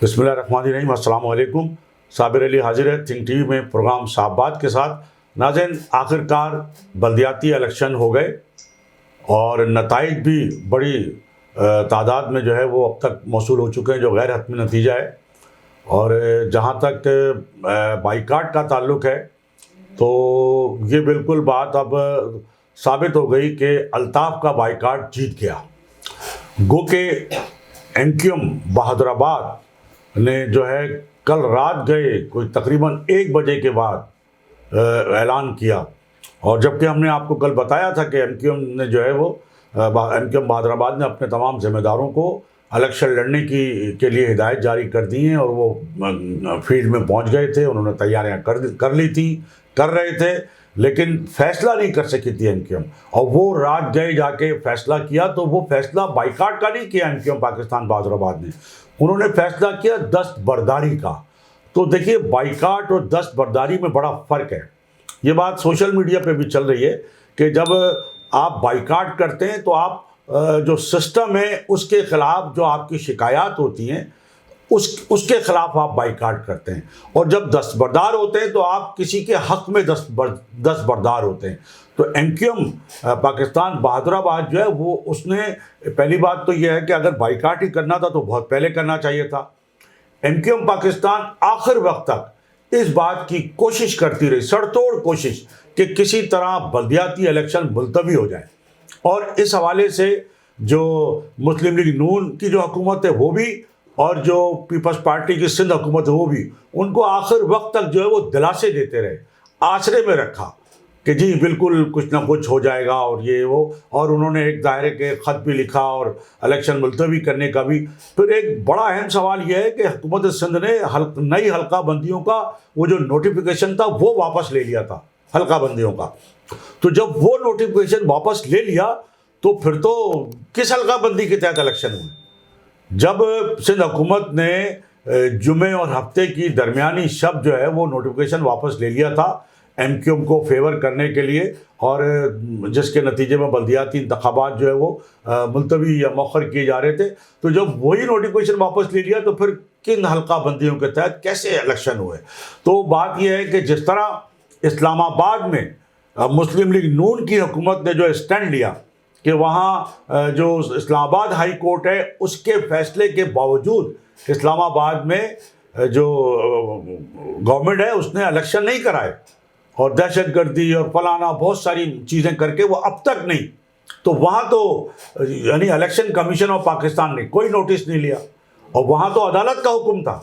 بسم اللہ الرحمن الرحیم. السلام علیکم. صابر علی حاضر ہے تھنک ٹی وی میں پروگرام صاحب بات کے ساتھ. ناظرین، آخر کار بلدیاتی الیکشن ہو گئے اور نتائج بھی بڑی تعداد میں جو ہے وہ اب تک موصول ہو چکے ہیں، جو غیر حتمی نتیجہ ہے. اور جہاں تک بائیکاٹ کا تعلق ہے تو یہ بالکل بات اب ثابت ہو گئی کہ الطاف کا بائیکاٹ جیت گیا. گو کہ این کیو ایم بہادر آباد نے جو ہے کل رات گئے کوئی تقریباً 1 بجے کے بعد اعلان کیا، اور جبکہ ہم نے آپ کو کل بتایا تھا کہ ایم کیو ایم نے جو ہے وہ ایم کیو ایم بہادر آباد نے اپنے تمام ذمہ داروں کو الیکشن لڑنے کے لیے ہدایت جاری کر دی ہیں، اور وہ فیلڈ میں پہنچ گئے تھے. انہوں نے تیاریاں کر لی تھی، کر رہے تھے، لیکن فیصلہ نہیں کر سکی تھی ایم کیو ایم. اور وہ رات گئے جا کے فیصلہ کیا، تو وہ فیصلہ بائیکاٹ کا نہیں کیا ایم کیو ایم پاکستان بہادر آباد نے، انہوں نے فیصلہ کیا دست برداری کا. تو دیکھیے، بائیکاٹ اور دست برداری میں بڑا فرق ہے. یہ بات سوشل میڈیا پہ بھی چل رہی ہے کہ جب آپ بائیکاٹ کرتے ہیں تو آپ جو سسٹم ہے اس کے خلاف جو آپ کی شکایات ہوتی ہیں اس کے خلاف آپ بائیکاٹ کرتے ہیں، اور جب دستبردار ہوتے ہیں تو آپ کسی کے حق میں دستبردار ہوتے ہیں. تو ایم کیو ایم پاکستان بہادر آباد جو ہے وہ اس نے پہلی بات تو یہ ہے کہ اگر بائیکاٹ ہی کرنا تھا تو بہت پہلے کرنا چاہیے تھا. ایم کیو ایم پاکستان آخر وقت تک اس بات کی کوشش کرتی رہی، سر توڑ کوشش، کہ کسی طرح بلدیاتی الیکشن ملتوی ہو جائے. اور اس حوالے سے جو مسلم لیگ نون کی جو حکومت ہے وہ بھی، اور جو پیپلز پارٹی کی سندھ حکومت ہے وہ بھی، ان کو آخر وقت تک جو ہے وہ دلاسے دیتے رہے، آسرے میں رکھا کہ جی بالکل کچھ نہ کچھ ہو جائے گا اور یہ وہ. اور انہوں نے ایک دائرے کے خط بھی لکھا اور الیکشن ملتوی کرنے کا بھی. پھر ایک بڑا اہم سوال یہ ہے کہ حکومت سندھ نے نئی حلقہ بندیوں کا وہ جو نوٹیفیکیشن تھا وہ واپس لے لیا تھا حلقہ بندیوں کا. تو جب وہ نوٹیفیکیشن واپس لے لیا تو پھر تو کس حلقہ بندی کے تحت الیکشن ہوئے؟ جب سندھ حکومت نے جمعے اور ہفتے کی درمیانی شب جو ہے وہ نوٹیفیکیشن واپس لے لیا تھا ایم کیو ایم کو فیور کرنے کے لیے، اور جس کے نتیجے میں بلدیاتی انتخابات جو ہے وہ ملتوی یا مؤخر کیے جا رہے تھے، تو جب وہی نوٹیفیکیشن واپس لے لیا تو پھر کن حلقہ بندیوں کے تحت کیسے الیکشن ہوئے؟ تو بات یہ ہے کہ جس طرح اسلام آباد میں مسلم لیگ نون کی حکومت نے جو اسٹینڈ لیا کہ وہاں جو اسلام آباد ہائی کورٹ ہے اس کے فیصلے کے باوجود اسلام آباد میں جو گورنمنٹ ہے اس نے الیکشن نہیں کرائے، اور دہشت گردی اور فلانا بہت ساری چیزیں کر کے وہ اب تک نہیں. تو وہاں تو یعنی الیکشن کمیشن آف پاکستان نے کوئی نوٹس نہیں لیا، اور وہاں تو عدالت کا حکم تھا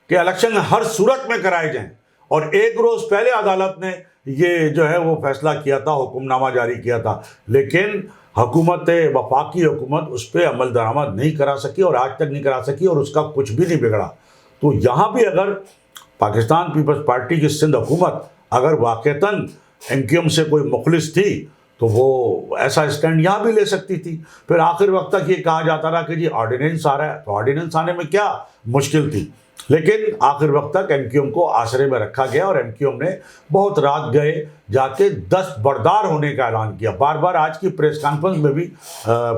کہ الیکشن ہر صورت میں کرائے جائیں، اور ایک روز پہلے عدالت نے یہ جو ہے وہ فیصلہ کیا تھا، حکم نامہ جاری کیا تھا. لیکن حکومت وفاقی حکومت اس پہ عمل درآمد نہیں کرا سکی، اور آج تک نہیں کرا سکی، اور اس کا کچھ بھی نہیں بگڑا. تو یہاں بھی اگر پاکستان پیپلز پارٹی کی سندھ حکومت اگر واقعتاً ایم کیو ایم سے کوئی مخلص تھی تو وہ ایسا اسٹینڈ یہاں بھی لے سکتی تھی. پھر آخر وقت تک یہ کہا جاتا رہا کہ جی آرڈیننس آ رہا ہے، تو آرڈیننس آنے میں کیا مشکل تھی؟ لیکن آخر وقت تک ایم کیو ایم کو آسرے میں رکھا گیا، اور ایم کیو ایم نے بہت رات گئے جا کے دست بردار ہونے کا اعلان کیا. بار بار آج کی پریس کانفرنس میں بھی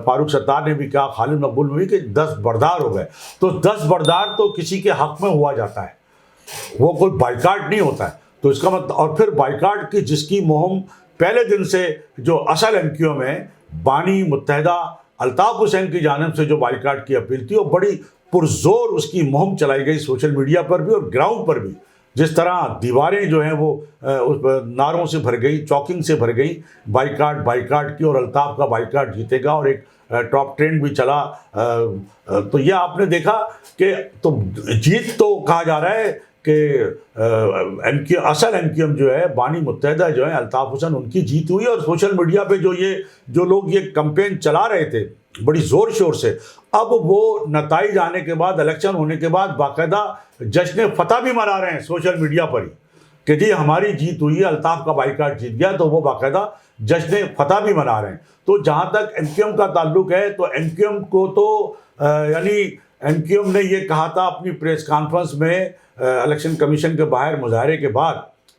فاروق ستار نے بھی کہا، خالد مقبول نے بھی، کہ دست بردار ہو گئے. تو دست بردار تو کسی کے حق میں ہوا جاتا ہے، وہ کوئی بائیکاٹ نہیں ہوتا ہے. تو اس کا مطلب، اور پھر بائیکاٹ کی جس کی مہم پہلے دن سے جو اصل ایم کیو ایم ہے بانی متحدہ الطاف حسین کی جانب سے جو بائیکاٹ کی اپیل تھی، وہ بڑی پرزور اس کی مہم چلائی گئی سوشل میڈیا پر بھی اور گراؤنڈ پر بھی. جس طرح دیواریں جو ہیں وہ نعروں سے بھر گئی، چاکنگ سے بھر گئی، بائیکاٹ کی، اور الطاف کا بائیکاٹ جیتے گا، اور ایک ٹاپ ٹرینڈ بھی چلا. تو یہ آپ نے دیکھا کہ تو جیت تو کہا جا رہا ہے کہ اصل ایم کیو ایم جو ہے بانی متحدہ جو ہے الطاف حسین، ان کی جیت ہوئی. اور سوشل میڈیا پہ جو لوگ یہ کمپین چلا رہے تھے بڑی زور شور سے، اب وہ نتائج آنے کے بعد، الیکشن ہونے کے بعد باقاعدہ جشن فتح بھی منا رہے ہیں سوشل میڈیا پر ہی کہ جی ہماری جیت ہوئی ہے، الطاف کا بائیکاٹ جیت گیا. تو وہ باقاعدہ جشن فتح بھی منا رہے ہیں. تو جہاں تک ایم کیو ایم کا تعلق ہے تو ایم کیو ایم کو تو یعنی ایم کیو ایم نے یہ کہا تھا اپنی پریس کانفرنس میں الیکشن کمیشن کے باہر مظاہرے کے بعد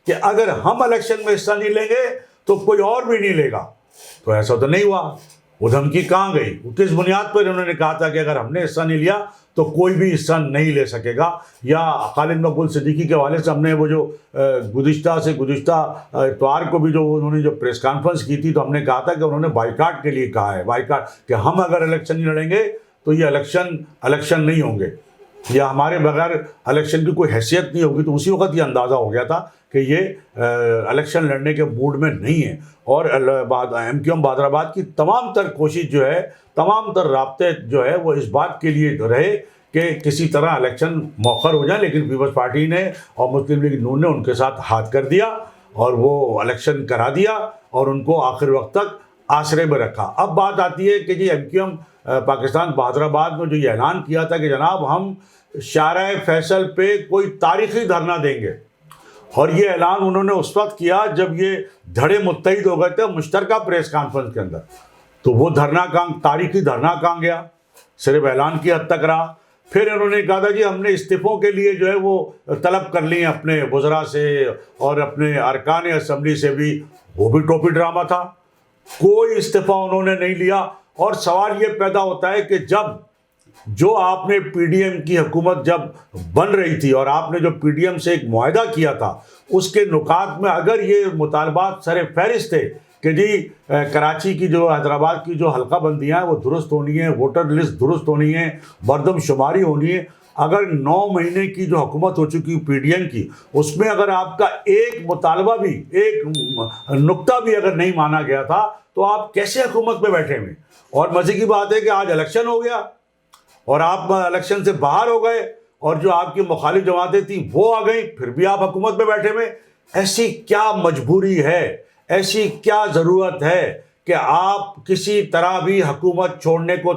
کہ اگر ہم الیکشن میں حصہ نہیں لیں گے تو کوئی اور بھی نہیں لے گا. تو ایسا تو نہیں ہوا. وہ دھمکی کہاں گئی؟ وہ کس بنیاد پر انہوں نے کہا تھا کہ اگر ہم نے حصہ نہیں لیا تو کوئی بھی حصہ نہیں لے سکے گا. یا خالد مقبول صدیقی کے حوالے سے ہم نے وہ جو گزشتہ اتوار کو بھی جو انہوں نے جو پریس کانفرنس کی تھی تو ہم نے کہا تھا کہ انہوں نے بائیکاٹ کے لیے کہا ہے, بائیکاٹ, کہ ہم اگر الیکشن نہیں لڑیں گے تو یہ الیکشن نہیں ہوں گے, یا ہمارے بغیر الیکشن کی کوئی حیثیت نہیں ہوگی. تو اسی وقت یہ اندازہ ہو گیا تھا کہ یہ الیکشن لڑنے کے موڈ میں نہیں ہے. اور ایم کیو ایم بہادر آباد کی تمام تر کوشش جو ہے, تمام تر رابطے جو ہے وہ اس بات کے لیے رہے کہ کسی طرح الیکشن مؤخر ہو جائیں, لیکن پیپلز پارٹی نے اور مسلم لیگ نون نے ان کے ساتھ ہاتھ کر دیا اور وہ الیکشن کرا دیا اور ان کو آخر وقت تک آسرے میں رکھا. اب بات آتی ہے کہ جی M Q M Pakistan Bahadurabad میں جو یہ اعلان کیا تھا کہ جناب ہم شارع فیصل پہ کوئی تاریخی دھرنا دیں گے, اور یہ اعلان انہوں نے اس وقت کیا جب یہ دھڑے متحد ہو گئے تھے مشترکہ پریس کانفرنس کے اندر. تو وہ دھرنا کہاں, تاریخی دھرنا کہاں گیا, صرف اعلان کی حد تک رہا. پھر انہوں نے کہا تھا جی ہم نے استعفوں کے لیے جو ہے وہ طلب کر لی ہیں اپنے وزراء سے اور اپنے ارکان اسمبلی سے بھی, وہ بھی ٹوپی ڈرامہ تھا. کوئی استعفیٰ انہوں نے نہیں لیا. اور سوال یہ پیدا ہوتا ہے کہ جب جو آپ نے پی ڈی ایم کی حکومت جب بن رہی تھی اور آپ نے جو پی ڈی ایم سے ایک معاہدہ کیا تھا, اس کے نکات میں اگر یہ مطالبات سر فہرست تھے کہ جی کراچی کی جو حیدرآباد کی جو حلقہ بندیاں ہیں وہ درست ہونی ہیں, ووٹر لسٹ درست ہونی ہے, مردم شماری ہونی ہے, اگر 9 مہینے کی جو حکومت ہو چکی پی ڈی ایم کی, اس میں اگر آپ کا ایک مطالبہ بھی, ایک نقطہ بھی اگر نہیں مانا گیا تھا تو آپ کیسے حکومت میں بیٹھے ہوئے. اور مزے کی بات ہے کہ آج الیکشن ہو گیا اور آپ الیکشن سے باہر ہو گئے اور جو آپ کی مخالف جماعتیں تھیں وہ آ گئیں, پھر بھی آپ حکومت میں بیٹھے ہوئے. ایسی کیا مجبوری ہے, ایسی کیا ضرورت ہے کہ آپ کسی طرح بھی حکومت چھوڑنے کو,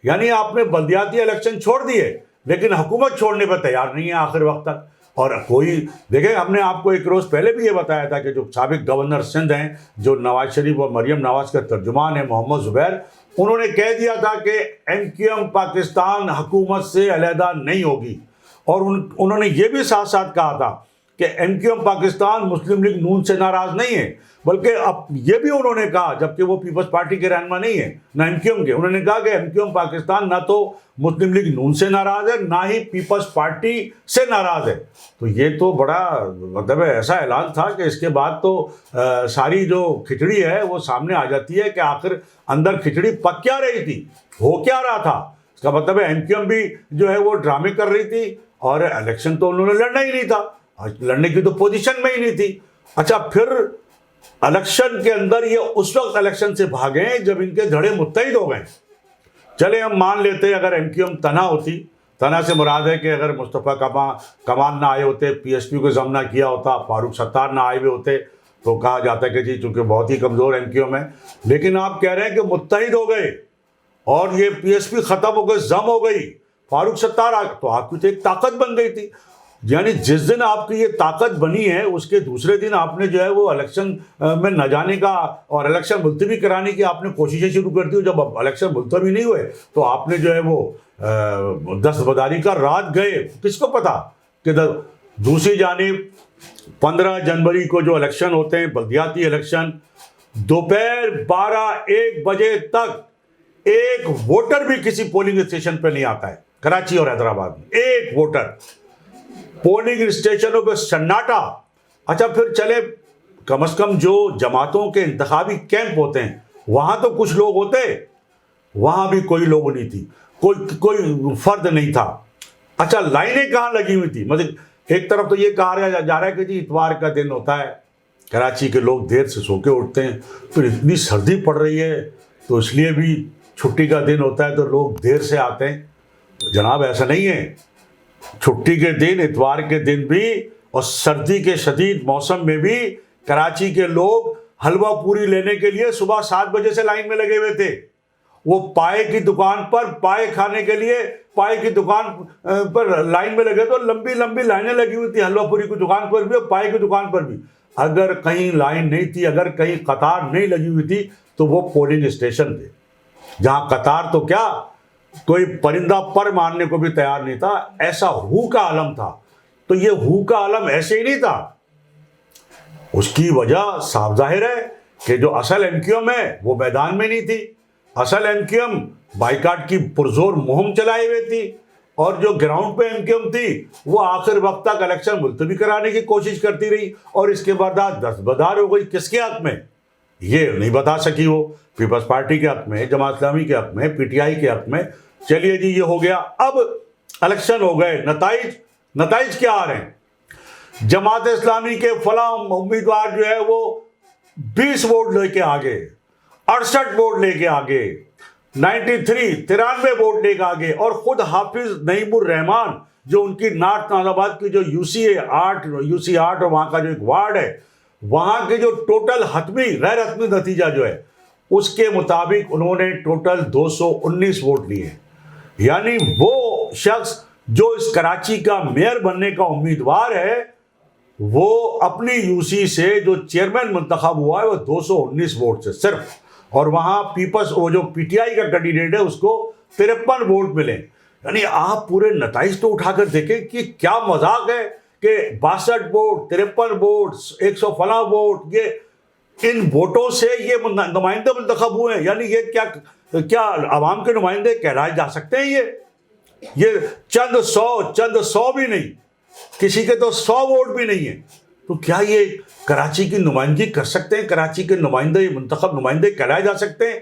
یعنی آپ نے بلدیاتی الیکشن چھوڑ دیے لیکن حکومت چھوڑنے پہ تیار نہیں ہے آخر وقت تک. اور کوئی دیکھیں, ہم نے آپ کو ایک روز پہلے بھی یہ بتایا تھا کہ جو سابق گورنر سندھ ہیں, جو نواز شریف اور مریم نواز کا ترجمان ہے محمد زبیر, انہوں نے کہہ دیا تھا کہ ایم کیو ایم پاکستان حکومت سے علیحدہ نہیں ہوگی. اور انہوں نے یہ بھی ساتھ ساتھ کہا تھا کہ ایم کیو ایم پاکستان مسلم لیگ نون سے ناراض نہیں ہے, بلکہ اب یہ بھی انہوں نے کہا, جبکہ وہ پیپلز پارٹی کے رہنما نہیں ہیں نہ ایم کیو ایم کے, انہوں نے کہا کہ ایم کیو ایم پاکستان نہ تو مسلم لیگ نون سے ناراض ہے نہ ہی پیپلز پارٹی سے ناراض ہے. تو یہ تو بڑا مطلب ایسا اعلان تھا کہ اس کے بعد تو ساری جو کھچڑی ہے وہ سامنے آ جاتی ہے کہ آخر اندر کھچڑی پک کیا رہی تھی, ہو کیا رہا تھا. اس کا مطلب ہے ایم کیو ایم بھی جو ہے وہ ڈرامے کر رہی تھی اور الیکشن تو انہوں نے لڑنا ہی نہیں تھا, لڑنے کی تو پوزیشن میں ہی نہیں تھی. اچھا, پھر الیکشن کے اندر یہ اس وقت الیکشن سے بھاگے جب ان کے دھڑے متحد ہو گئے. چلے ہم مان لیتے اگر ایم کیو ایم تنہا ہوتی, تنہا سے مراد ہے کہ اگر مصطفیٰ کمال نہ آئے ہوتے, پی ایس پی کو ضم نہ کیا ہوتا, فاروق ستار نہ آئے ہوئے ہوتے, تو کہا جاتا ہے کہ جی چونکہ بہت ہی کمزور ایم کیو ایم ہے. لیکن آپ کہہ رہے ہیں کہ متحد ہو گئے اور یہ پی ایس پی ختم ہو گئے, ضم ہو گئی, فاروق ستار تو آپ کی تو ایک طاقت بن گئی تھی. یعنی جس دن آپ کی یہ طاقت بنی ہے اس کے دوسرے دن آپ نے جو ہے وہ الیکشن میں نہ جانے کا اور الیکشن ملتوی کرانے کی آپ نے کوششیں شروع کر دی. جب الیکشن ملتوی نہیں ہوئے تو آپ نے جو ہے وہ دستبرداری کا رات گئے. کس کو پتا کہ دوسری جانب 15 جنوری کو جو الیکشن ہوتے ہیں بلدیاتی الیکشن, دوپہر 12-1 بجے تک ایک ووٹر بھی کسی پولنگ اسٹیشن پہ نہیں آتا ہے کراچی اور حیدرآباد میں, ایک ووٹر. پولنگ اسٹیشنوں پہ سناٹا. اچھا, پھر چلے کم از کم جو جماعتوں کے انتخابی کیمپ ہوتے ہیں وہاں تو کچھ لوگ ہوتے, وہاں بھی کوئی لوگ نہیں تھی, کوئی فرد نہیں تھا. اچھا, لائنیں کہاں لگی ہوئی تھی؟ مطلب ایک طرف تو یہ کہا جا رہا ہے کہ جی اتوار کا دن ہوتا ہے, کراچی کے لوگ دیر سے سو کے اٹھتے ہیں, پھر اتنی سردی پڑ رہی ہے تو اس لیے بھی چھٹی کا دن ہوتا ہے تو لوگ دیر سے آتے ہیں. جناب ایسا نہیں ہے, چھٹی کے دن, اتوار کے دن بھی اور سردی کے شدید موسم میں بھی کراچی کے لوگ حلوہ پوری لینے کے لیے صبح 7 بجے سے لائن میں لگے ہوئے تھے. وہ پائے کی دکان پر پائے کھانے کے لیے پائے کی دکان پر لائن میں لگے تو لمبی لمبی لائنیں لگی ہوئی تھی حلوہ پوری کی دکان پر بھی اور پائے کی دکان پر بھی. اگر کہیں لائن نہیں تھی, اگر کہیں قطار نہیں لگی ہوئی تھی تو وہ پولنگ اسٹیشن تھے جہاں قطار تو کیا کوئی پرندہ پر مارنے کو بھی تیار نہیں تھا, ایسا ہو کا عالم تھا. تو یہ ہو کا عالم ایسے ہی نہیں تھا. اس کی وجہ صاف ظاہر ہے کہ جو اصل ایم کیو ایم ہے وہ میدان میں نہیں تھی. اصل ایم کیو ایم بائیکاٹ کی پرزور مہم چلائے ہوئے تھی. اور جو گراؤنڈ پہ ایم کیو ایم تھی وہ آخر وقت تک الیکشن ملتوی کرانے کی کوشش کرتی رہی اور اس کے بعد دستبردار ہو گئی. کس کے حق میں؟ یہ نہیں بتا سکی. وہ پیپلز پارٹی کے حق میں, جماعت اسلامی کے حق میں, پی ٹی آئی کے حق میں. چلیے جی یہ ہو گیا. اب الیکشن ہو گئے, نتائج کیا آ رہے ہیں؟ جماعت اسلامی کے فلاں امیدوار جو ہے وہ 20 ووٹ لے کے آگے, 68 ووٹ لے کے آگے, 93 ووٹ لے کے آگے. اور خود حافظ نعیم الرحمان جو ان کی نارتھ ناز آباد کی جو یو سی 8 اور وہاں کا جو ایک وارڈ ہے, وہاں کے جو ٹوٹل حتمی غیر حتمی نتیجہ جو ہے اس کے مطابق انہوں نے ٹوٹل 219 ووٹ لیے. یعنی وہ شخص جو اس کراچی کا میئر بننے کا امیدوار ہے وہ اپنی یو سی سے جو چیئرمین منتخب ہوا ہے وہ 219 ووٹ سے صرف. اور وہاں وہ جو پی ٹی آئی کا کینڈیڈیٹ ہے اس کو 53 ووٹ ملے. یعنی آپ پورے نتائج تو اٹھا کر دیکھیں کہ کیا مذاق ہے کہ 62 ووٹ, 53 ووٹ, 100 فلاں ووٹ, یہ ان ووٹوں سے یہ نمائندے منتخب ہوئے ہیں. یعنی یہ کیا عوام کے نمائندے کہلائے جا سکتے ہیں؟ یہ چند سو بھی نہیں, کسی کے تو 100 ووٹ بھی نہیں ہیں. تو کیا یہ کراچی کی نمائندگی کر سکتے ہیں؟ کراچی کے نمائندے, منتخب نمائندے کہلائے جا سکتے ہیں؟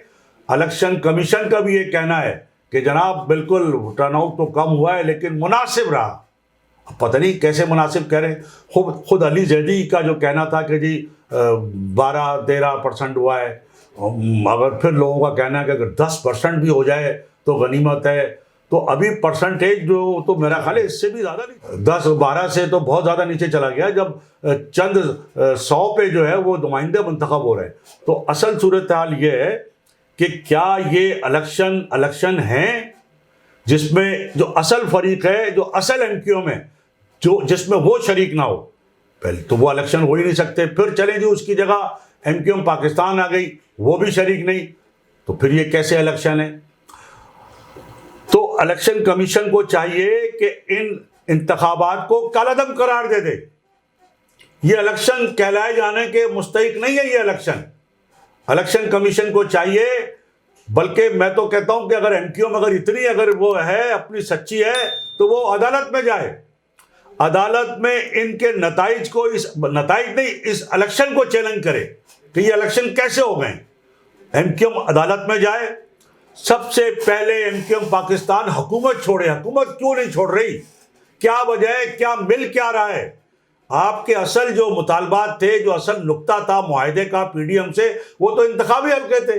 الیکشن کمیشن کا بھی یہ کہنا ہے کہ جناب بالکل ٹرن آؤٹ تو کم ہوا ہے لیکن مناسب رہا. پتہ نہیں کیسے مناسب کہہ رہے ہیں. خود علی زیدی کا جو کہنا تھا کہ جی 12-13% ہوا ہے, اگر پھر لوگوں کا کہنا ہے کہ اگر 10% بھی ہو جائے تو غنیمت ہے. تو ابھی پرسنٹیج جو تو میرا خیال ہے اس سے بھی زیادہ نہیں, 10-12 سے تو بہت زیادہ نیچے چلا گیا جب چند 100 پہ جو ہے وہ نمائندے منتخب ہو رہے ہیں. تو اصل صورتحال یہ ہے کہ کیا یہ الیکشن ہیں جس میں جو اصل فریق ہے, جو اصل ایم کیو ایم ہے, جس میں وہ شریک نہ ہو. پہلے تو وہ الیکشن ہو ہی نہیں سکتے. پھر چلیں جی اس کی جگہ ایم کیو ایم پاکستان آ گئی, وہ بھی شریک نہیں, تو پھر یہ کیسے الیکشن ہے؟ تو الیکشن کمیشن کو چاہیے کہ ان انتخابات کو کالعدم قرار دے دے. یہ الیکشن کہلائے جانے کے مستحق نہیں ہے. یہ الیکشن کمیشن کو چاہیے, بلکہ میں تو کہتا ہوں کہ اگر ایم کیو ایم اگر وہ ہے اپنی سچی ہے تو وہ عدالت میں جائے, عدالت میں ان کے نتائج کو, اس الیکشن کو چیلنج کرے کہ یہ الیکشن کیسے ہو گئے. ایم کیو ایم عدالت میں جائے, سب سے پہلے ایم کیو ایم پاکستان حکومت چھوڑے. حکومت کیوں نہیں چھوڑ رہی؟ کیا وجہ ہے؟ کیا مل کیا رہا ہے؟ آپ کے اصل جو مطالبات تھے, جو اصل نقطہ تھا معاہدے کا پی ڈی ایم سے, وہ تو انتخابی حلقے تھے,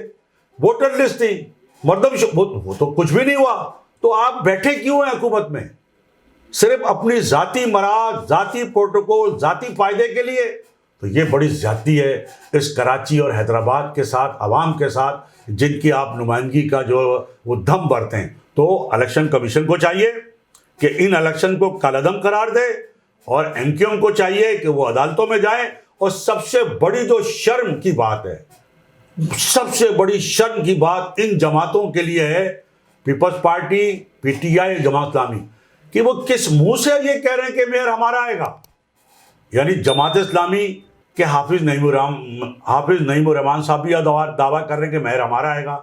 ووٹر لسٹ تھی, وہ تو کچھ بھی نہیں ہوا. تو آپ بیٹھے کیوں ہیں حکومت میں؟ صرف اپنی ذاتی مراد, ذاتی پروٹوکول, ذاتی فائدے کے لیے. تو یہ بڑی زیادتی ہے اس کراچی اور حیدرآباد کے ساتھ, عوام کے ساتھ, جن کی آپ نمائندگی کا جو وہ دم بھرتے ہیں. تو الیکشن کمیشن کو چاہیے کہ ان الیکشن کو کالعدم قرار دے, اور ایم کیو ایم کو چاہیے کہ وہ عدالتوں میں جائیں. اور سب سے بڑی جو شرم کی بات ہے, سب سے بڑی شرم کی بات ان جماعتوں کے لیے ہے, Peoples Party, P T I, Jamaat Islami, کہ وہ کس منہ سے یہ کہہ رہے ہیں کہ میئر ہمارا آئے گا. یعنی جماعت اسلامی کہ حافظ نعیم الرحمان صاحب بھی یہ دعویٰ کر رہے ہیں کہ میئر ہمارا آئے گا,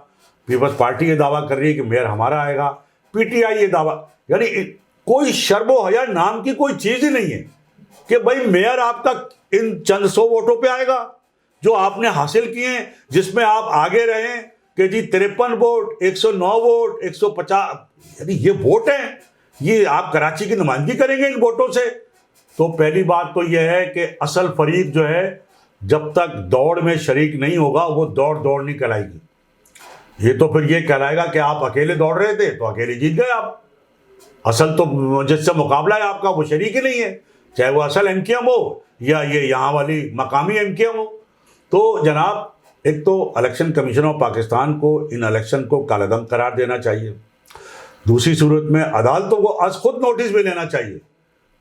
پیپلز پارٹی یہ دعویٰ کر رہی ہے کہ میئر ہمارا آئے گا, پی ٹی آئی یہ دعویٰ. یعنی کوئی شرم و حیا نام کی کوئی چیز ہی نہیں ہے کہ بھائی میئر آپ کا ان چند 100 ووٹوں پہ آئے گا جو آپ نے حاصل کیے ہیں, جس میں آپ آگے رہیں کہ جی 53 ووٹ, 109 ووٹ, 150. یعنی یہ ووٹ ہیں, یہ آپ کراچی کی نمائندگی کریں گے ان ووٹوں سے. تو پہلی بات تو یہ ہے کہ اصل فریق جو ہے جب تک دوڑ میں شریک نہیں ہوگا وہ دوڑ نہیں کہلائے گی. یہ تو پھر یہ کہلائے گا کہ آپ اکیلے دوڑ رہے تھے تو اکیلے جیت گئے آپ. اصل تو جس سے مقابلہ ہے آپ کا وہ شریک ہی نہیں ہے, چاہے وہ اصل ایم کیو ایم ہو یا یہ یہاں والی مقامی ایم کیو ایم ہو. تو جناب ایک تو الیکشن کمیشن آف پاکستان کو ان الیکشن کو کالعدم قرار دینا چاہیے. دوسری صورت میں عدالتوں کو از خود نوٹس بھی لینا چاہیے.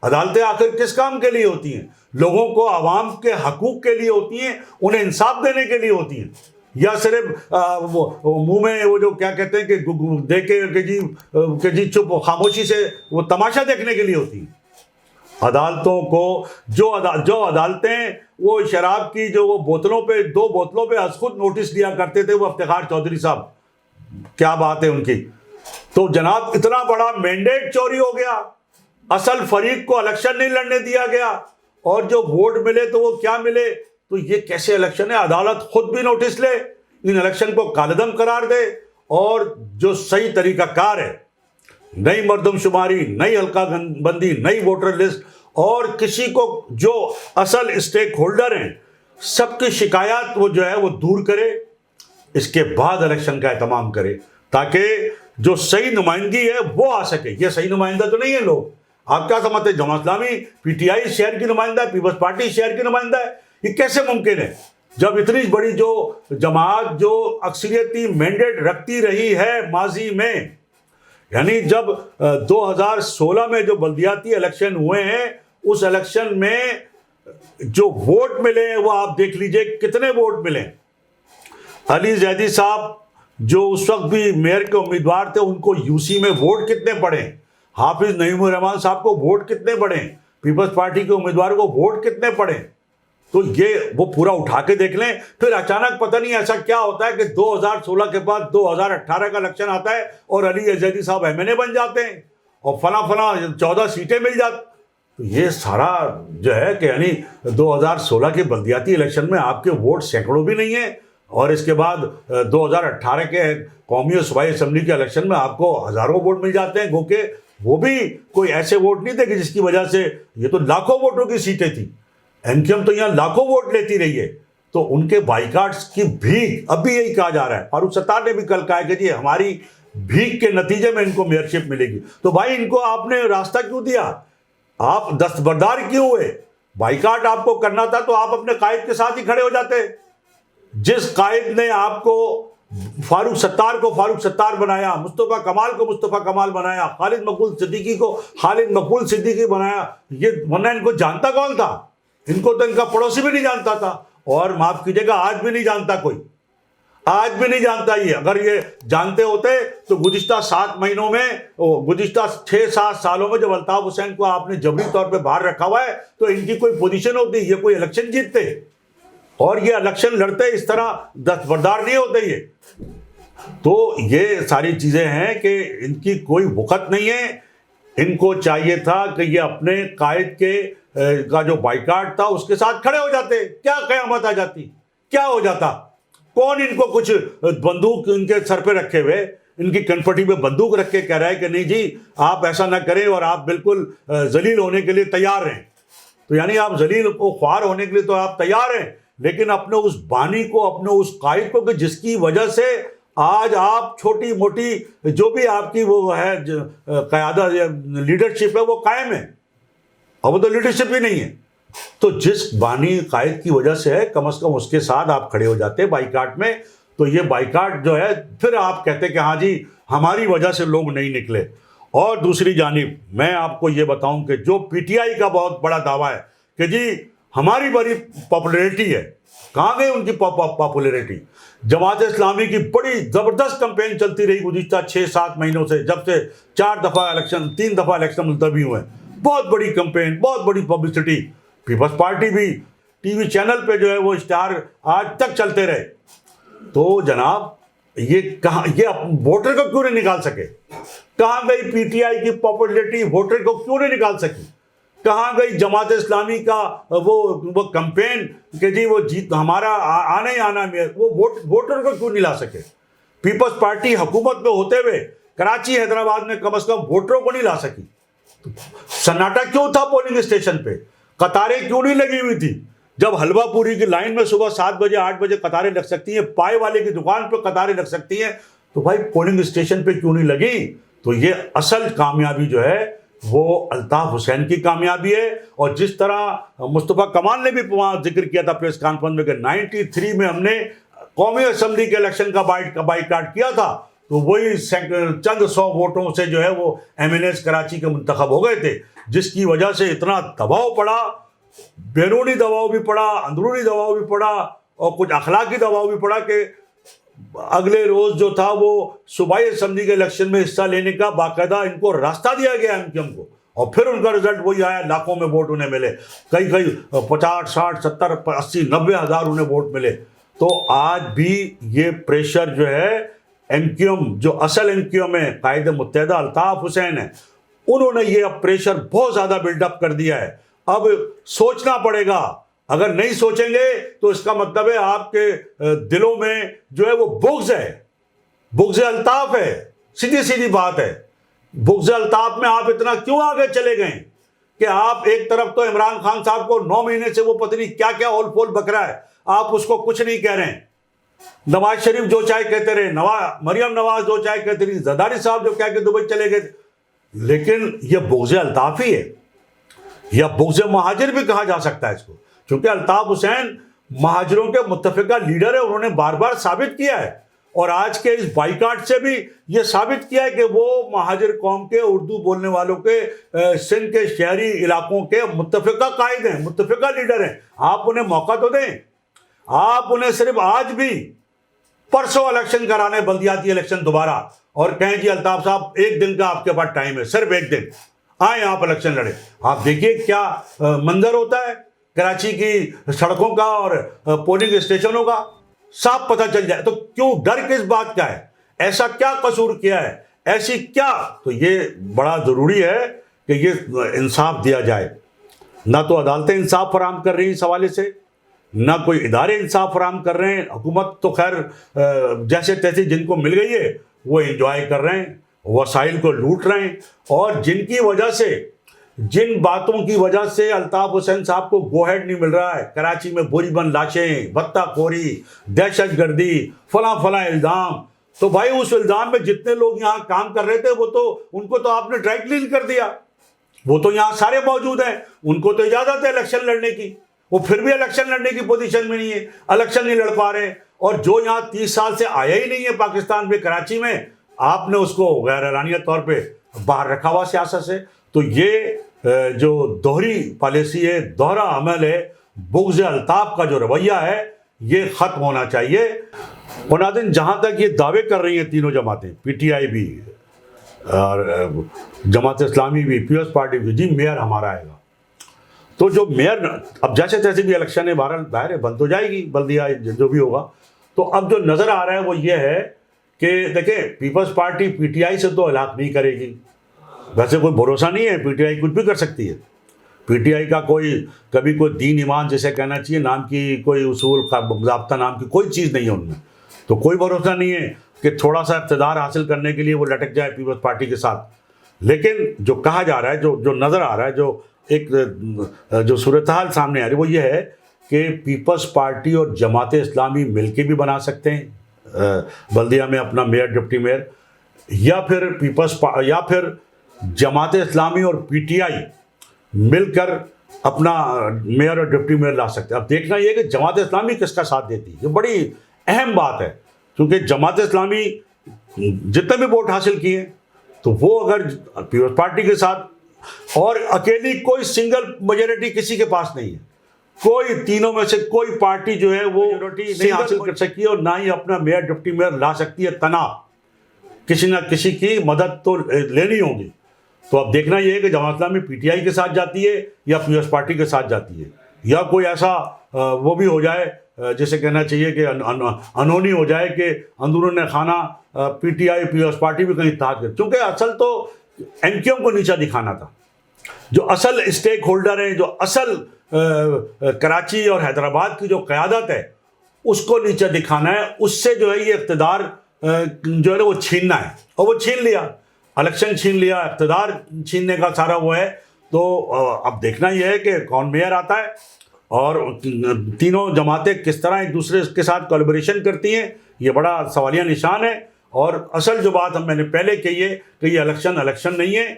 عدالتیں آخر کس کام کے لیے ہوتی ہیں؟ لوگوں کو عوام کے حقوق کے لیے ہوتی ہیں, انہیں انصاف دینے کے لیے ہوتی ہیں, یا صرف منہ میں وہ جو کیا کہتے ہیں کہ دیکھ کے کہ جی چپ خاموشی سے وہ تماشا دیکھنے کے لیے ہوتی ہیں. عدالتوں کو جو عدالتیں وہ شراب کی جو وہ بوتلوں پہ 2 بوتلوں پہ از خود نوٹس دیا کرتے تھے, وہ افتخار چودھری صاحب, کیا بات ہے ان کی, تو جناب اتنا بڑا مینڈیٹ چوری ہو گیا، اصل فریق کو الیکشن نہیں لڑنے دیا گیا، اور جو ووٹ ملے تو وہ کیا ملے؟ تو یہ کیسے الیکشن ہے؟ عدالت خود بھی نوٹس لے، ان الیکشن کو کالعدم قرار دے، اور جو صحیح طریقہ کار ہے، نئی مردم شماری، نئی حلقہ بندی، نئی ووٹر لسٹ، اور کسی کو جو اصل اسٹیک ہولڈر ہیں سب کی شکایات وہ جو ہے وہ دور کرے، اس کے بعد الیکشن کا اہتمام کرے، تاکہ جو صحیح نمائندگی ہے وہ آ سکے۔ یہ صحیح نمائندہ تو نہیں ہے لوگ، آپ کیا سمجھتے ہیں جماعت اسلامی پی ٹی آئی شہر کی نمائندہ ہے، پیپلز پارٹی شہر کی نمائندہ ہے؟ یہ کیسے ممکن ہے جب اتنی بڑی جو جماعت جو اکثریتی مینڈیٹ رکھتی رہی ہے ماضی میں؟ یعنی جب 2016 میں جو بلدیاتی الیکشن ہوئے ہیں، اس الیکشن میں جو ووٹ ملے ہیں وہ آپ دیکھ لیجئے کتنے ووٹ ملے۔ علی زیدی صاحب جو اس وقت بھی میئر کے امیدوار تھے، ان کو یو سی میں ووٹ کتنے پڑے؟ حافظ نعیم الرحمان صاحب کو ووٹ کتنے پڑے؟ پیپلز پارٹی کے امیدوار کو ووٹ کتنے پڑے؟ تو یہ وہ پورا اٹھا کے دیکھ لیں۔ پھر اچانک پتہ نہیں ایسا کیا ہوتا ہے کہ 2016 کے بعد 2018 کا الیکشن آتا ہے اور علی زیدی صاحب ایم این اے بن جاتے ہیں اور فلاں 14 سیٹیں مل جاتی۔ تو یہ سارا جو ہے کہ یعنی 2016 کے بلدیاتی الیکشن میں آپ کے ووٹ سینکڑوں بھی نہیں ہیں، اور اس کے بعد 2018 کے قومی اور صوبائی اسمبلی کے الیکشن میں آپ کو ہزاروں ووٹ مل جاتے ہیں، گو کہ وہ بھی کوئی ایسے ووٹ نہیں تھے کہ جس کی وجہ سے، یہ تو لاکھوں ووٹوں کی سیٹیں تھیں، ایم کیو ایم تو یہاں لاکھوں ووٹ لیتی رہی ہے۔ تو ان کے بائیکاٹس کی بھیک، اب بھی یہی کہا جا رہا ہے، فاروق ستار نے بھی کل کہا کہ جی ہماری بھیک کے نتیجے میں ان کو میئرشپ ملے گی۔ تو بھائی ان کو آپ نے راستہ کیوں دیا؟ آپ دستبردار کیوں ہوئے؟ بائیکاٹ آپ کو کرنا تھا تو آپ اپنے قائد کے ساتھ ہی کھڑے ہو جاتے۔ جس قائد نے آپ کو فاروق ستار کو فاروق ستار بنایا، مصطفیٰ کمال کو مصطفیٰ کمال بنایا، خالد مقبول صدیقی کو خالد مقبول صدیقی بنایا، یہ ورنہ ان کو جانتا کون تھا؟ ان کو تو ان کا پڑوسی بھی نہیں جانتا تھا، اور معاف کیجیے گا آج بھی نہیں جانتا کوئی، آج بھی نہیں جانتا۔ یہ اگر یہ جانتے ہوتے تو گزشتہ 7 مہینوں میں، گزشتہ 6-7 سالوں میں جب الطاف حسین کو آپ نے جبری طور پہ باہر رکھا ہوا ہے تو ان کی کوئی پوزیشن ہوتی، یہ کوئی الیکشن جیتتے، اور یہ الیکشن لڑتے اس طرح دستبردار نہیں ہوتے یہ۔ تو یہ ساری چیزیں ہیں کہ ان کی کوئی وقت نہیں ہے۔ ان کو چاہیے تھا کہ یہ اپنے قائد کے کا جو بائیکاٹ تھا اس کے ساتھ کھڑے ہو جاتے، کیا قیامت آ جاتی، کیا ہو جاتا؟ کون ان کو کچھ بندوق ان کے سر پہ رکھے ہوئے، ان کی کنپٹی پہ بندوق رکھ کے کہہ رہا ہے کہ نہیں جی آپ ایسا نہ کریں اور آپ بالکل ذلیل ہونے کے لیے تیار ہیں۔ تو یعنی آپ ذلیل کو خوار ہونے کے لیے تو آپ تیار ہیں، لیکن اپنے اس بانی کو، اپنے اس قائد کو کہ جس کی وجہ سے آج آپ چھوٹی موٹی جو بھی آپ کی وہ ہے قیادت یا لیڈرشپ ہے وہ قائم ہے، اب وہ تو لیڈرشپ ہی نہیں ہے۔ تو جس بانی قائد کی وجہ سے ہے، کم از کم اس کے ساتھ آپ کھڑے ہو جاتے بائیکاٹ میں۔ تو یہ بائیکاٹ جو ہے پھر آپ کہتے کہ ہاں جی ہماری وجہ سے لوگ نہیں نکلے۔ اور دوسری جانب میں آپ کو یہ بتاؤں کہ جو پی ٹی آئی کا بہت بڑا دعویٰ ہے کہ جی ہماری بڑی پاپولیرٹی ہے، کہاں گئی ان کی پاپولیرٹی؟ جماعت اسلامی کی بڑی زبردست کمپین چلتی رہی گزشتہ 6-7 مہینوں سے، جب سے 3 دفعہ الیکشن ملتوی ہوئے، بہت بڑی کمپین، بہت بڑی پبلسٹی۔ پیپلز پارٹی بھی ٹی وی چینل پہ جو ہے وہ اشتہار آج تک چلتے رہے۔ تو جناب یہ کہاں، یہ ووٹر کو کیوں نہیں نکال سکے؟ کہاں گئی پی ٹی آئی کی پاپولیرٹی؟ ووٹر کو کیوں نہیں نکال سکی؟ کہاں گئی جماعت اسلامی کا وہ کمپین کہ جی وہ جیت ہمارا آنا ہی آنا ہے، وہ ووٹر کو کیوں نہیں لا سکے؟ پیپلز پارٹی حکومت میں ہوتے ہوئے کراچی حیدرآباد میں کم از کم ووٹروں کو نہیں لا سکی۔ سناٹا کیوں تھا پولنگ اسٹیشن پہ؟ قطاریں کیوں نہیں لگی ہوئی تھی؟ جب حلوہ پوری کی لائن میں صبح 7 بجے 8 بجے قطاریں لگ سکتی ہیں، پائے والے کی دکان پہ قطاریں لگ سکتی ہیں، تو بھائی پولنگ اسٹیشن پہ کیوں نہیں لگی؟ تو یہ اصل کامیابی جو ہے وہ الطاف حسین کی کامیابی ہے۔ اور جس طرح مصطفیٰ کمال نے بھی وہاں ذکر کیا تھا پریس کانفرنس میں کہ 93 میں ہم نے قومی اسمبلی کے الیکشن کا بائیکاٹ کیا تھا، تو وہی چند 100 ووٹوں سے جو ہے وہ ایم این ایز کراچی کے منتخب ہو گئے تھے، جس کی وجہ سے اتنا دباؤ پڑا، بیرونی دباؤ بھی پڑا، اندرونی دباؤ بھی پڑا، اور کچھ اخلاقی دباؤ بھی پڑا کہ اگلے روز جو تھا وہ صوبائی اسمبلی کے الیکشن میں حصہ لینے کا باقاعدہ ان کو راستہ دیا گیا ایم کیو ایم کو، اور پھر ان کا رزلٹ وہی آیا، لاکھوں میں ووٹ انہیں ملے، کئی 50 60 70 80 90 ہزار انہیں ووٹ ملے۔ تو آج بھی یہ پریشر جو ہے MQM جو اصل MQM ہے قائد متحدہ الطاف حسین ہے، انہوں نے یہ اب پریشر بہت زیادہ بلڈ اپ کر دیا ہے. اب سوچنا پڑے گا. اگر نہیں سوچیں گے تو اس کا مطلب ہے آپ کے دلوں میں جو ہے وہ بغض ہے، بغض الطاف ہے. سیدھی بات ہے. بغض الطاف میں آپ اتنا کیوں آگے چلے گئے کہ آپ ایک طرف تو عمران خان صاحب کو 9 مہینے سے وہ پتہ نہیں کیا کیا اول پول بک رہا ہے، آپ اس کو کچھ نہیں کہہ رہے ہیں. نواز شریف جو چاہے کہتے رہے، مریم نواز جو چاہے کہتے رہی، زرداری صاحب جو کہہ کے دبئی چلے گئے. لیکن یہ بغض الطاف ہی ہے، یا بغض مہاجر بھی کہا جا سکتا ہے اس کو، کیونکہ الطاف حسین مہاجروں کے متفقہ لیڈر ہے. انہوں نے بار بار ثابت کیا ہے، اور آج کے اس بائیکاٹ سے بھی یہ ثابت کیا ہے کہ وہ مہاجر قوم کے اردو بولنے والوں کے سندھ کے شہری علاقوں کے متفقہ قائد ہیں، متفقہ لیڈر ہیں. آپ انہیں موقع تو دیں. آپ انہیں صرف آج بھی پرسوں الیکشن کرانے، بلدیاتی الیکشن دوبارہ، اور کہیں جی الطاف صاحب ایک دن کا آپ کے پاس ٹائم ہے، صرف ایک دن آئیں آپ الیکشن لڑیں. آپ دیکھیے کیا منظر ہوتا ہے کراچی کی سڑکوں کا اور پولنگ اسٹیشنوں کا، صاف پتہ چل جائے. تو کیوں ڈر کس بات کا ہے؟ ایسا کیا قصور کیا ہے؟ ایسی کیا؟ تو یہ بڑا ضروری ہے کہ یہ انصاف دیا جائے. نہ تو عدالتیں انصاف فراہم کر رہی ہیں اس حوالے سے، نہ کوئی ادارے انصاف فراہم کر رہے ہیں. حکومت تو خیر جیسے تیسے جن کو مل گئی ہے وہ انجوائے کر رہے ہیں، وسائل کو لوٹ رہے ہیں. اور جن کی وجہ سے، جن باتوں کی وجہ سے الطاف حسین صاحب کو گو ہیڈ نہیں مل رہا ہے، کراچی میں بوری بند لاشیں، بھتہ خوری، دہشت گردی، فلاں الزام، تو بھائی اس الزام میں جتنے لوگ یہاں کام کر رہے تھے وہ تو ان کو تو آپ نے ڈرائی کلین کر دیا. وہ تو یہاں سارے موجود ہیں، ان کو تو اجازت ہے الیکشن لڑنے کی. وہ پھر بھی الیکشن لڑنے کی پوزیشن میں نہیں ہے، الیکشن نہیں لڑ پا رہے. اور جو یہاں 30 سال سے آیا ہی نہیں ہے پاکستان میں، کراچی میں، آپ نے اس کو غیر اعلانیہ طور پہ باہر رکھا ہوا سیاست سے. تو یہ جو دوہری پالیسی ہے، دوہرا عمل ہے، بغض الطاف کا جو رویہ ہے، یہ ختم ہونا چاہیے. اور ناظرین، جہاں تک یہ دعوے کر رہی ہیں تینوں جماعتیں، PTI بھی اور جماعت اسلامی بھی، پیپلز پارٹی بھی، جی میئر ہمارا آئے گا. تو جو میئر اب جیسے تیسے بھی الیکشن ہے، بہرحال ظاہر ہے بند تو جائے گی بلدیہ جو بھی ہوگا. تو اب جو نظر آ رہا ہے وہ یہ ہے کہ دیکھیں پیپلز پارٹی PTI سے تو ہلاک نہیں کرے گی. ویسے کوئی بھروسہ نہیں ہے، PTI کچھ بھی کر سکتی ہے. PTI کا کبھی کوئی دین ایمان جیسے کہنا چاہیے نام کی کوئی اصول ضابطہ نام کی کوئی چیز نہیں ہے ان میں. تو کوئی بھروسہ نہیں ہے کہ تھوڑا سا اقتدار حاصل کرنے کے لیے وہ لٹک جائے پیپلز پارٹی کے ساتھ. لیکن جو کہا جا رہا ہے، جو نظر آ رہا ہے، جو صورتحال سامنے آ رہی ہے وہ یہ ہے کہ پیپلز پارٹی اور جماعت اسلامی مل کے بھی بنا سکتے ہیں بلدیہ میں اپنا میئر، ڈپٹی میئر، یا پھر جماعت اسلامی اور PTI مل کر اپنا میئر اور ڈپٹی میئر لا سکتے ہیں. اب دیکھنا یہ کہ جماعت اسلامی کس کا ساتھ دیتی ہے، یہ بڑی اہم بات ہے. کیونکہ جماعت اسلامی جتنے بھی ووٹ حاصل کیے تو وہ اگر پیپلز پارٹی کے ساتھ، اور اکیلی کوئی سنگل میجورٹی کسی کے پاس نہیں ہے، کوئی تینوں میں سے کوئی پارٹی جو ہے وہ میجورٹی نہیں حاصل کر سکی اور نہ ہی اپنا میئر ڈپٹی میئر لا سکتی ہے. تنہا کسی نہ کسی کی مدد تو لینی ہوگی. تو اب دیکھنا یہ ہے کہ جماعت اسلامی PTI کے ساتھ جاتی ہے یا پیپلز پارٹی کے ساتھ جاتی ہے، یا کوئی ایسا وہ بھی ہو جائے جیسے کہنا چاہیے کہ انہونی ہو جائے کہ اندرون خانہ PTI پیپلز پارٹی بھی کہیں اتحاد کرے. کیونکہ اصل تو MQM کو نیچا دکھانا تھا. جو اصل اسٹیک ہولڈر ہیں، جو اصل کراچی اور حیدرآباد کی جو قیادت ہے، اس کو نیچا دکھانا ہے. اس سے جو ہے یہ اقتدار جو ہے نا وہ چھیننا ہے، اور وہ چھین لیا، الیکشن چھین لیا، اقتدار چھیننے کا سارا وہ ہے. تو اب دیکھنا یہ ہے کہ کون میئر آتا ہے اور تینوں جماعتیں کس طرح ایک دوسرے کے ساتھ کولیبریشن کرتی ہیں. یہ بڑا سوالیہ نشان ہے. اور اصل جو بات میں نے پہلے کہی ہے کہ یہ الیکشن نہیں ہے،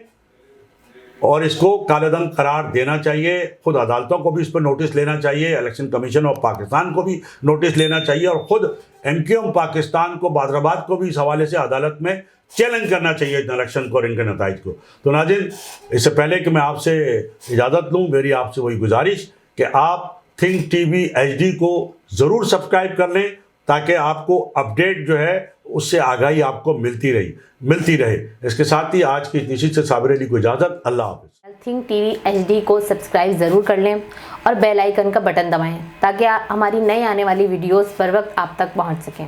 اور اس کو کالے دن قرار دینا چاہیے. خود عدالتوں کو بھی اس پر نوٹس لینا چاہیے، الیکشن کمیشن آف پاکستان کو بھی نوٹس لینا چاہیے، اور خود MQM پاکستان کو، بادرآباد کو بھی اس حوالے سے عدالت میں چیلنج کرنا چاہیے ان الیکشن کو اور ان کے نتائج کو. تو ناظرین، اس سے پہلے کہ میں آپ سے اجازت لوں، میری آپ سے وہی گزارش کہ آپ تھنک TV HD کو ضرور سبسکرائب کر لیں تاکہ آپ کو اپڈیٹ جو ہے اس سے آگاہی آپ کو ملتی رہے. اس کے ساتھ ہی آج کی نشست سے صابر علی کو اجازت. اللہ حافظ. تھنک TV HD کو سبسکرائب ضرور کر لیں اور بیل آئیکن کا بٹن دبائیں تاکہ ہماری نئی آنے والی ویڈیوز پر وقت آپ تک پہنچ سکیں.